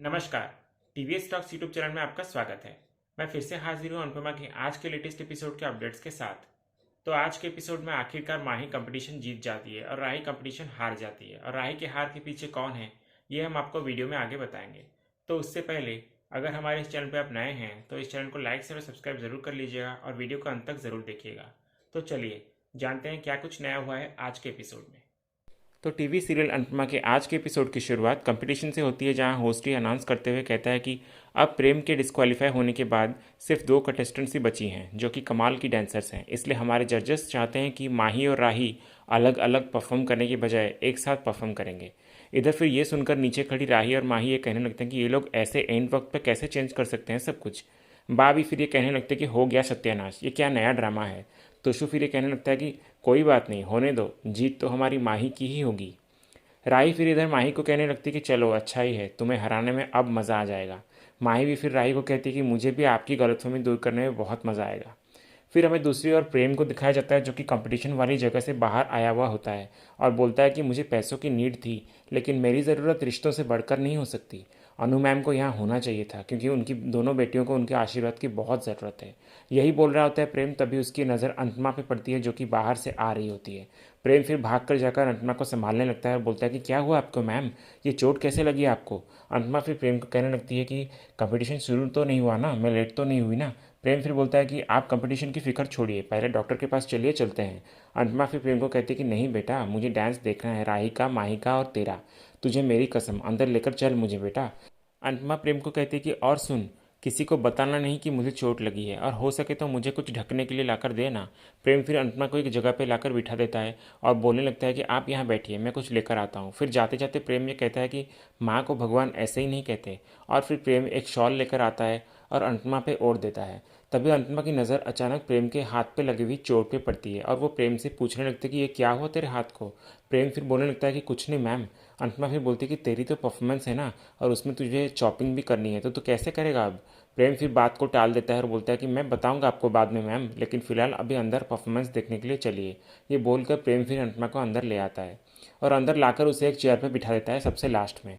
नमस्कार। TVS talks YouTube channel में आपका स्वागत है। मैं फिर से हाजिर हूँ अनुपमा की आज के लेटेस्ट एपिसोड के अपडेट्स के साथ। तो आज के एपिसोड में आखिरकार माही कंपटीशन जीत जाती है और राही कंपटीशन हार जाती है, और राही के हार के पीछे कौन है ये हम आपको वीडियो में आगे बताएंगे। तो उससे पहले अगर हमारे इस चैनल पर आप नए हैं तो इस चैनल को लाइक शेयर और सब्सक्राइब जरूर कर लीजिएगा और वीडियो को अंत तक जरूर देखिएगा। तो चलिए जानते हैं क्या कुछ नया हुआ है आज के एपिसोड में। तो टीवी सीरियल अनुपमा के आज के एपिसोड की शुरुआत कंपटीशन से होती है, जहां होस्ट ही अनाउंस करते हुए कहता है कि अब प्रेम के डिस्क्वालीफाई होने के बाद सिर्फ 2 कंटेस्टेंट्स ही बची हैं जो कि कमाल की डांसर्स हैं। इसलिए हमारे जजेस चाहते हैं कि माही और राही अलग अलग परफॉर्म करने के बजाय एक साथ परफॉर्म करेंगे। इधर फिर ये सुनकर नीचे खड़ी राही और माही ये कहने लगते हैं कि ये लोग ऐसे एंड वक्त पर कैसे चेंज कर सकते हैं सब कुछ। बा भी फिर ये कहने लगते हैं कि हो गया सत्यानाश, ये क्या नया ड्रामा है। तुषु फिर ये कहने लगता है कि कोई बात नहीं, होने दो, जीत तो हमारी माही की ही होगी। राही फिर इधर माही को कहने लगती कि चलो अच्छा ही है, तुम्हें हराने में अब मज़ा आ जाएगा। माही भी फिर राही को कहती कि मुझे भी आपकी गलतफहमी दूर करने में बहुत मज़ा आएगा। फिर हमें दूसरी ओर प्रेम को दिखाया जाता है, जो कि कंपटीशन वाली जगह से बाहर आया हुआ होता है और बोलता है कि मुझे पैसों की नीड थी, लेकिन मेरी ज़रूरत रिश्तों से बढ़कर नहीं हो सकती। अनु मैम को यहाँ होना चाहिए था क्योंकि उनकी दोनों बेटियों को उनके आशीर्वाद की बहुत ज़रूरत है। यही बोल रहा होता है प्रेम, तभी उसकी नज़र अंतमा पे पड़ती है जो कि बाहर से आ रही होती है। प्रेम फिर भाग कर जाकर अंतमा को संभालने लगता है और बोलता है कि क्या हुआ आपको मैम, ये चोट कैसे लगी आपको। अंतमा फिर प्रेम को कहने लगती है कि कंपटीशन शुरू तो नहीं हुआ ना, मैं लेट तो नहीं हुई ना। प्रेम फिर बोलता है कि आप कंपटीशन की फिक्र छोड़िए, पहले डॉक्टर के पास चलिए, चलते हैं। अंतमा फिर प्रेम को कहती है कि नहीं बेटा, मुझे डांस देखना है, राही का, माही का और तेरा। तुझे मेरी कसम, अंदर लेकर चल मुझे बेटा। अंतमा प्रेम को कहती है कि और सुन, किसी को बताना नहीं कि मुझे चोट लगी है, और हो सके तो मुझे कुछ ढकने के लिए लाकर देना। प्रेम फिर अंतमा को एक जगह पे लाकर बिठा देता है और बोलने लगता है कि आप यहाँ बैठिए, मैं कुछ लेकर आता हूँ। फिर जाते जाते प्रेम ये कहता है कि माँ को भगवान ऐसे ही नहीं कहते, और फिर प्रेम एक शॉल लेकर आता है और अंतमा पे ओढ़ देता है। तभी अंतमा की नज़र अचानक प्रेम के हाथ पे लगी हुई चोट पे पड़ती है और वो प्रेम से पूछने लगती है कि ये क्या हुआ तेरे हाथ को। प्रेम फिर बोलने लगता है कि कुछ नहीं मैम। अंतमा फिर बोलती है कि तेरी तो परफॉर्मेंस है ना, और उसमें तुझे चॉपिंग भी करनी है, तो कैसे करेगा अब। प्रेम फिर बात को टाल देता है और बोलता है कि मैं बताऊंगा आपको बाद में मैम, लेकिन फ़िलहाल अभी अंदर परफॉर्मेंस देखने के लिए चलिए। ये बोलकर प्रेम फिर अंतमा को अंदर ले आता है और अंदर लाकर उसे एक चेयर पर बिठा देता है सबसे लास्ट में।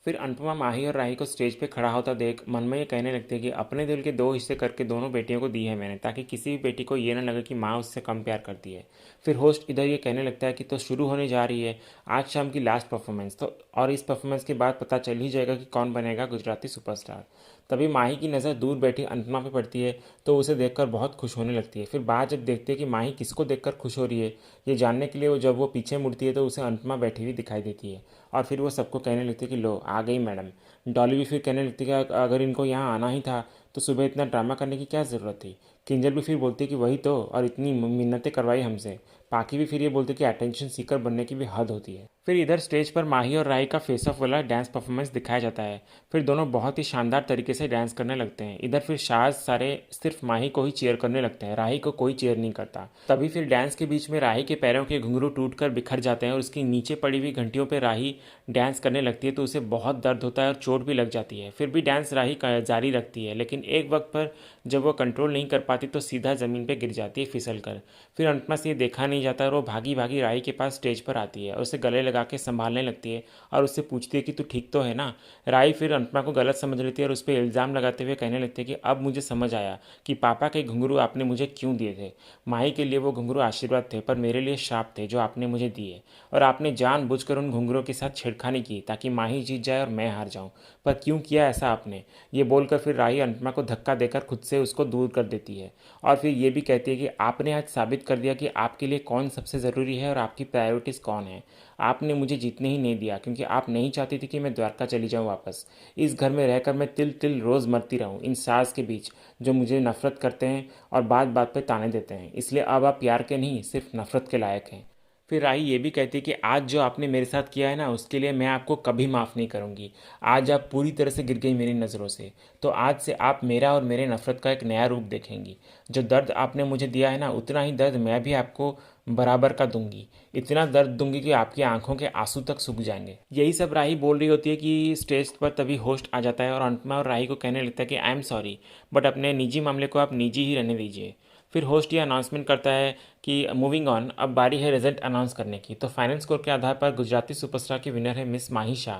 फिर अनुपमा माही और राही को स्टेज पे खड़ा होता देख मन में ये कहने लगती है कि अपने दिल के 2 हिस्से करके दोनों बेटियों को दी है मैंने, ताकि किसी भी बेटी को ये ना लगे कि माँ उससे कम प्यार करती है। फिर होस्ट इधर ये कहने लगता है कि तो शुरू होने जा रही है आज शाम की लास्ट परफॉर्मेंस, तो और इस परफॉर्मेंस के बाद पता चल ही जाएगा कि कौन बनेगा गुजराती सुपरस्टार। तभी माही की नज़र दूर बैठी अनुपमा पे पड़ती है तो उसे देखकर बहुत खुश होने लगती है। फिर बात जब देखती है कि माही किसको देखकर खुश हो रही है, ये जानने के लिए जब वो पीछे मुड़ती है तो उसे अनुपमा बैठी हुई दिखाई देती है। और फिर वो सबको कहने लगती है कि लो आ गई मैडम। डॉली भी फिर कहने लगती है कि अगर इनको यहाँ आना ही था तो सुबह इतना ड्रामा करने की क्या ज़रूरत थी। किंजल भी फिर बोलती है कि वही तो, और इतनी मिन्नतें करवाई हमसे। पाकी भी फिर ये बोलती है कि अटेंशन सीकर बनने की भी हद होती है। फिर इधर स्टेज पर माही और राही का फेस ऑफ वाला डांस परफॉर्मेंस दिखाया जाता है। फिर दोनों बहुत ही शानदार तरीके से डांस करने लगते हैं। इधर फिर शाज सारे सिर्फ माही को ही चीयर करने लगते हैं, राही को कोई चीयर नहीं करता। तभी फिर डांस के बीच में राही के पैरों के घुंघरू टूटकर बिखर जाते हैं और उसकी नीचे पड़ी हुई घंटियों पर राही डांस करने लगती है तो उसे बहुत दर्द होता है और चोट भी लग जाती है। फिर भी डांस राही जारी रखती है, लेकिन एक वक्त पर जब वो कंट्रोल नहीं कर पाती तो सीधा ज़मीन पर गिर जाती है फिसल कर। फिर अंतमा से ये देखा नहीं जाता और वो भागी भागी राही के पास स्टेज पर आती है और उसे गले लगा के संभालने लगती है और उससे पूछती है कि तू ठीक तो है ना। राही फिर अनुपमा को गलत समझ लेती है और उस पर इल्ज़ाम लगाते हुए कहने लगती है कि अब मुझे समझ आया कि पापा के घुंघरू आपने मुझे क्यों दिए थे। माही के लिए वो घुंघरू आशीर्वाद थे पर मेरे लिए शाप थे जो आपने मुझे दिए, और आपने जानबूझकर उन घुंघरूओं के साथ छेड़खानी की ताकि माही जीत जाए और मैं हार जाऊं। पर क्यों किया ऐसा आपने। ये बोलकर फिर राही अनुपमा को धक्का देकर खुद से उसको दूर कर देती है और फिर ये भी कहती है कि आपने आज साबित कर दिया कि आपके लिए कौन सबसे ज़रूरी है और आपकी प्रायोरिटीज़ कौन है। आपने मुझे जीतने ही नहीं दिया क्योंकि आप नहीं चाहती थी कि मैं द्वारका चली जाऊं वापस। इस घर में रहकर मैं तिल तिल रोज़ मरती रहूं इन सास के बीच जो मुझे नफरत करते हैं और बात बात पे ताने देते हैं। इसलिए अब आप प्यार के नहीं सिर्फ नफरत के लायक हैं। फिर राही ये भी कहती है कि आज जो आपने मेरे साथ किया है ना, उसके लिए मैं आपको कभी माफ़ नहीं करूँगी। आज आप पूरी तरह से गिर गई मेरी नज़रों से, तो आज से आप मेरा और मेरे नफ़रत का एक नया रूप देखेंगी। जो दर्द आपने मुझे दिया है ना, उतना ही दर्द मैं भी आपको बराबर का दूंगी। इतना दर्द दूंगी कि आपकी आंखों के आंसू तक सूख जाएंगे। यही सब राही बोल रही होती है कि स्टेज पर तभी होस्ट आ जाता है और अनुपमा और राही को कहने लगता है कि आई एम सॉरी, बट अपने निजी मामले को आप निजी ही रहने दीजिए। फिर होस्ट ये अनाउंसमेंट करता है कि मूविंग ऑन, अब बारी है रिजल्ट अनाउंस करने की। तो फाइनल स्कोर के आधार पर गुजराती सुपरस्टार की विनर है मिस माही शाह।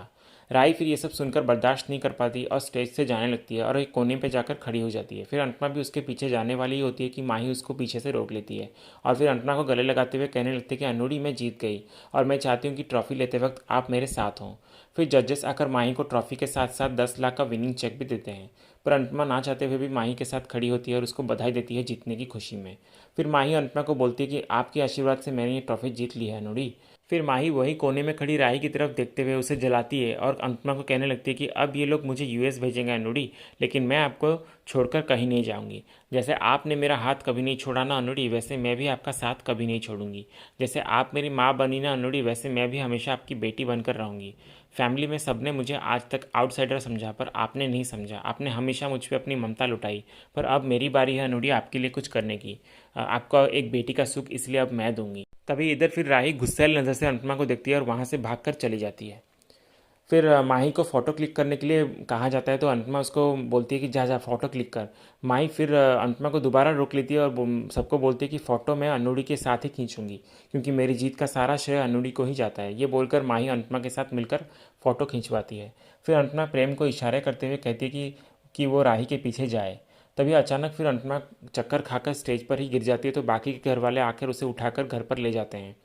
राही फिर ये सब सुनकर बर्दाश्त नहीं कर पाती और स्टेज से जाने लगती है और एक कोने पे जाकर खड़ी हो जाती है। फिर अंतमा भी उसके पीछे जाने वाली ही होती है कि माही उसको पीछे से रोक लेती है और फिर अंतमा को गले लगाते हुए कहने लगती है कि अनुड़ी, मैं जीत गई और मैं चाहती हूँ कि ट्रॉफी लेते वक्त आप मेरे साथ हों। फिर जजेस आकर माही को ट्रॉफी के साथ साथ 10 लाख का विनिंग चेक भी देते हैं, पर अंतमा ना चाहते हुए भी माही के साथ खड़ी होती है और उसको बधाई देती है जीतने की खुशी में। फिर माही अंतमा को बोलती है कि आपके आशीर्वाद से मैंने ये ट्रॉफी जीत ली है अनुड़ी। फिर माही वही कोने में खड़ी राही की तरफ देखते हुए उसे जलाती है और अंतमा को कहने लगती है कि अब ये लोग मुझे यूएस भेजेंगे अनुड़ी, लेकिन मैं आपको छोड़कर कहीं नहीं जाऊंगी। जैसे आपने मेरा हाथ कभी नहीं छोड़ा ना अनुड़ी, वैसे मैं भी आपका साथ कभी नहीं छोड़ूंगी। जैसे आप मेरी माँ बनी ना अनुड़ी, वैसे मैं भी हमेशा आपकी बेटी बनकर रहूंगी। फैमिली में सबने मुझे आज तक आउटसाइडर समझा, पर आपने नहीं समझा। आपने हमेशा मुझ पर अपनी ममता लुटाई, पर अब मेरी बारी है अनुड़ी आपके लिए कुछ करने की। आपका एक बेटी का सुख इसलिए अब मैं दूंगी। तभी इधर फिर राही गुस्सैल नज़र से अनुपमा को देखती है और वहाँ से भागकर चली जाती है। फिर माही को फ़ोटो क्लिक करने के लिए कहा जाता है तो अनुपमा उसको बोलती है कि जा जा फ़ोटो क्लिक कर। माही फिर अनुपमा को दोबारा रोक लेती है और सबको बोलती है कि फ़ोटो मैं अनुड़ी के साथ ही खींचूंगी, क्योंकि मेरी जीत का सारा श्रेय अनुड़ी को ही जाता है। ये बोलकर माही अनुपमा के साथ मिलकर फ़ोटो खींचवाती है। फिर अनुपमा प्रेम को इशारे करते हुए कहती है कि वो राही के पीछे जाए। तभी अचानक फिर अनुपमा चक्कर खाकर स्टेज पर ही गिर जाती है, तो बाकी के घर वाले आकर उसे उठाकर घर पर ले जाते हैं।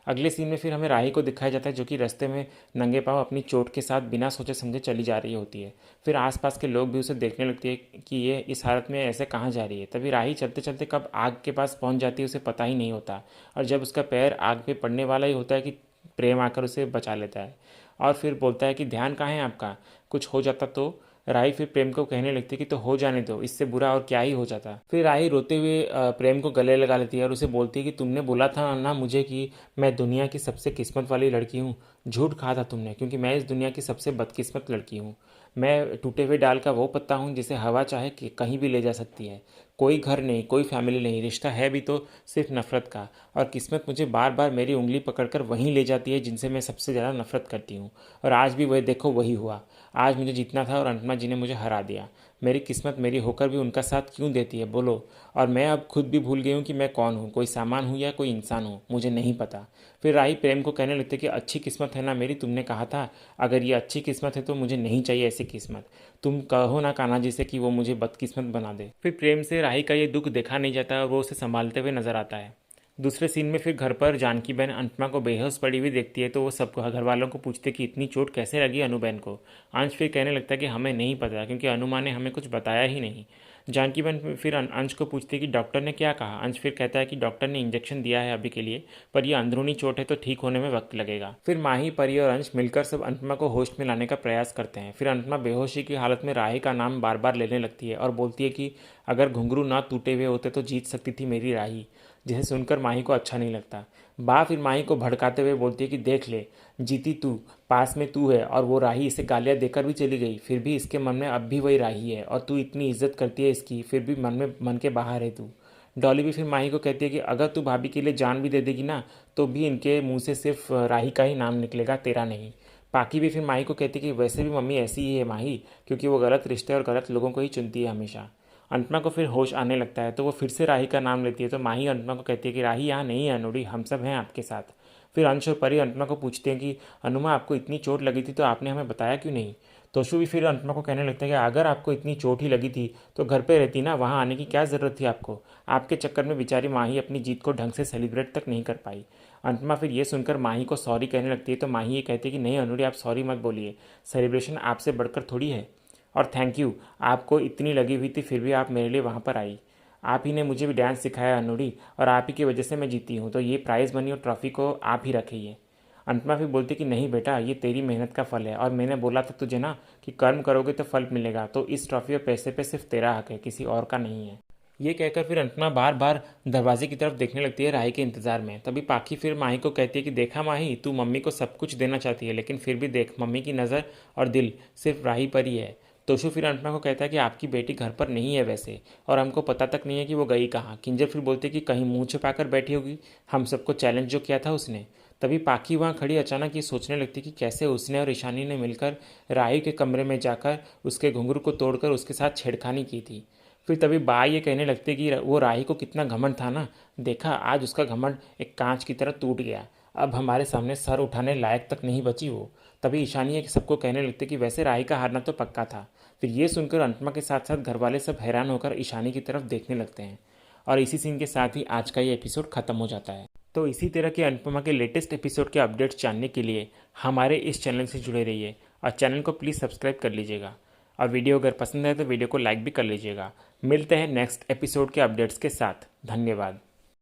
अगले सीन में फिर हमें राही को दिखाया जाता है जो कि रास्ते में नंगे पांव अपनी चोट के साथ बिना सोचे समझे चली जा रही होती है। फिर आसपास के लोग भी उसे देखने लगते हैं कि ये इस हालत में ऐसे कहाँ जा रही है। तभी राही चलते चलते कब आग के पास पहुँच जाती है उसे पता ही नहीं होता, और जब उसका पैर आग पे पड़ने वाला ही होता है कि प्रेम आकर उसे बचा लेता है और फिर बोलता है कि ध्यान कहाँ है आपका, कुछ हो जाता तो। राही फिर प्रेम को कहने लगती है कि तो हो जाने दो, इससे बुरा और क्या ही हो जाता। फिर राही रोते हुए प्रेम को गले लगा लेती है और उसे बोलती है कि तुमने बोला था ना मुझे कि मैं दुनिया की सबसे किस्मत वाली लड़की हूँ। झूठ कहा था तुमने, क्योंकि मैं इस दुनिया की सबसे बदकिस्मत लड़की हूँ। मैं टूटे हुए डाल का वो पत्ता हूँ जिसे हवा चाहे कि कहीं भी ले जा सकती है। कोई घर नहीं, कोई फैमिली नहीं, रिश्ता है भी तो सिर्फ नफरत का। और किस्मत मुझे बार बार मेरी उंगली पकड़कर वहीं ले जाती है जिनसे मैं सबसे ज़्यादा नफरत करती हूँ। और आज भी वह देखो वही हुआ। आज मुझे जीतना था और अंतमा जी ने मुझे हरा दिया। मेरी किस्मत मेरी होकर भी उनका साथ क्यों देती है बोलो। और मैं अब खुद भी भूल गई हूँ कि मैं कौन हूँ, कोई सामान हूँ या कोई इंसान हूँ, मुझे नहीं पता। फिर राही प्रेम को कहने लगते कि अच्छी किस्मत है ना मेरी, तुमने कहा था अगर ये अच्छी किस्मत है तो मुझे नहीं चाहिए ऐसी किस्मत। तुम कहो ना कान्हा जी से कि वो मुझे बदकिस्मत बना दे। फिर प्रेम से राही का ये दुख देखा नहीं जाता और वो उसे संभालते हुए नजर आता है। दूसरे सीन में फिर घर पर जानकी बहन अनुपमा को बेहोश पड़ी हुई देखती है, तो वो सब घर वालों को पूछते कि इतनी चोट कैसे लगी अनु बहन को। अंश फिर कहने लगता है कि हमें नहीं पता, क्योंकि अनु माँ ने हमें कुछ बताया ही नहीं। जानकी बहन फिर अंश को पूछती है कि डॉक्टर ने क्या कहा। अंश फिर कहता है कि डॉक्टर ने इंजेक्शन दिया है अभी के लिए, पर यह अंदरूनी चोट है तो ठीक होने में वक्त लगेगा। फिर माही, परी और अंश मिलकर सब अनुपमा को होश में लाने का प्रयास करते हैं। फिर अनुपमा बेहोशी की हालत में राही का नाम बार बार लेने लगती है और बोलती है कि अगर घुंघरू ना टूटे हुए होते तो जीत सकती थी मेरी राही, जिसे सुनकर माही को अच्छा नहीं लगता। बा फिर माही को भड़काते हुए बोलती है कि देख ले, जीती तू, पास में तू है और वो राही इसे गालियाँ देकर भी चली गई, फिर भी इसके मन में अब भी वही राही है और तू इतनी इज्जत करती है इसकी, फिर भी मन के बाहर है तू। डॉली भी फिर माही को कहती है कि अगर तू भाभी के लिए जान भी दे देगी ना तो भी इनके मुंह से सिर्फ राही का ही नाम निकलेगा, तेरा नहीं। पाकी भी फिर माही को कहती है कि वैसे भी मम्मी ऐसी ही है माही, क्योंकि वो गलत रिश्ते और गलत लोगों को ही चुनती है हमेशा। अनुपमा को फिर होश आने लगता है तो वो फिर से राही का नाम लेती है, तो माही अनुपमा को कहती है कि राही यहाँ नहीं है अनुड़ी, हम सब हैं आपके साथ। फिर अंश और परी अनुपमा को पूछते हैं कि अनुमा आपको इतनी चोट लगी थी तो आपने हमें बताया क्यों नहीं। तोशु भी फिर अनुपमा को कहने लगता है कि अगर आपको इतनी चोट ही लगी थी तो घर पे रहती ना, वहाँ आने की क्या ज़रूरत थी आपको। आपके चक्कर में बेचारी माही अपनी जीत को ढंग से सेलिब्रेट तक नहीं कर पाई। अनुपमा फिर ये सुनकर माही को सॉरी कहने लगती है, तो माही ये कहती है कि नहीं अनुड़ी, आप सॉरी मत बोलिए, सेलिब्रेशन आपसे बढ़कर थोड़ी है। और थैंक यू, आपको इतनी लगी हुई थी फिर भी आप मेरे लिए वहाँ पर आई। आप ही ने मुझे भी डांस सिखाया अनुड़ी, और आप ही की वजह से मैं जीती हूँ, तो ये प्राइज़ मनी और ट्रॉफ़ी को आप ही रखिए। अनुपमा फिर बोलती कि नहीं बेटा, ये तेरी मेहनत का फल है और मैंने बोला था तुझे ना कि कर्म करोगे तो फल मिलेगा, तो इस ट्रॉफ़ी और पैसे पे सिर्फ तेरा हक है, किसी और का नहीं है। ये कहकर फिर अनुपमा बार बार दरवाजे की तरफ देखने लगती है राही के इंतजार में। तभी पाखी फिर माही को कहती है कि देखा माही, तू मम्मी को सब कुछ देना चाहती है लेकिन फिर भी देख, मम्मी की नज़र और दिल सिर्फ राही पर ही है। तोशु फिर अनुपमा को कहता है कि आपकी बेटी घर पर नहीं है वैसे, और हमको पता तक नहीं है कि वो गई कहाँ। किंजर फिर बोलते कि कहीं मुंह छुपाकर बैठी होगी, हम सबको चैलेंज जो किया था उसने। तभी पाखी वहाँ खड़ी अचानक ये सोचने लगती कि कैसे उसने और ईशानी ने मिलकर राही के कमरे में जाकर उसके घुंघरू को तोड़कर उसके साथ छेड़खानी की थी। फिर तभी बा ये कहने लगते कि वो राही को कितना घमंड था ना, देखा आज उसका घमंड एक कांच की तरह टूट गया, अब हमारे सामने सर उठाने लायक तक नहीं बची वो। तभी ईशानी सबको कहने लगते कि वैसे राही का हारना तो पक्का था। फिर ये सुनकर अनुपमा के साथ साथ घर वाले सब हैरान होकर ईशानी की तरफ देखने लगते हैं और इसी सीन के साथ ही आज का ये एपिसोड ख़त्म हो जाता है। तो इसी तरह के अनुपमा के लेटेस्ट एपिसोड के अपडेट्स जानने के लिए हमारे इस चैनल से जुड़े रहिए और चैनल को प्लीज़ सब्सक्राइब कर लीजिएगा। और वीडियो अगर पसंद है तो वीडियो को लाइक भी कर लीजिएगा। मिलते हैं नेक्स्ट एपिसोड के अपडेट्स के साथ। धन्यवाद।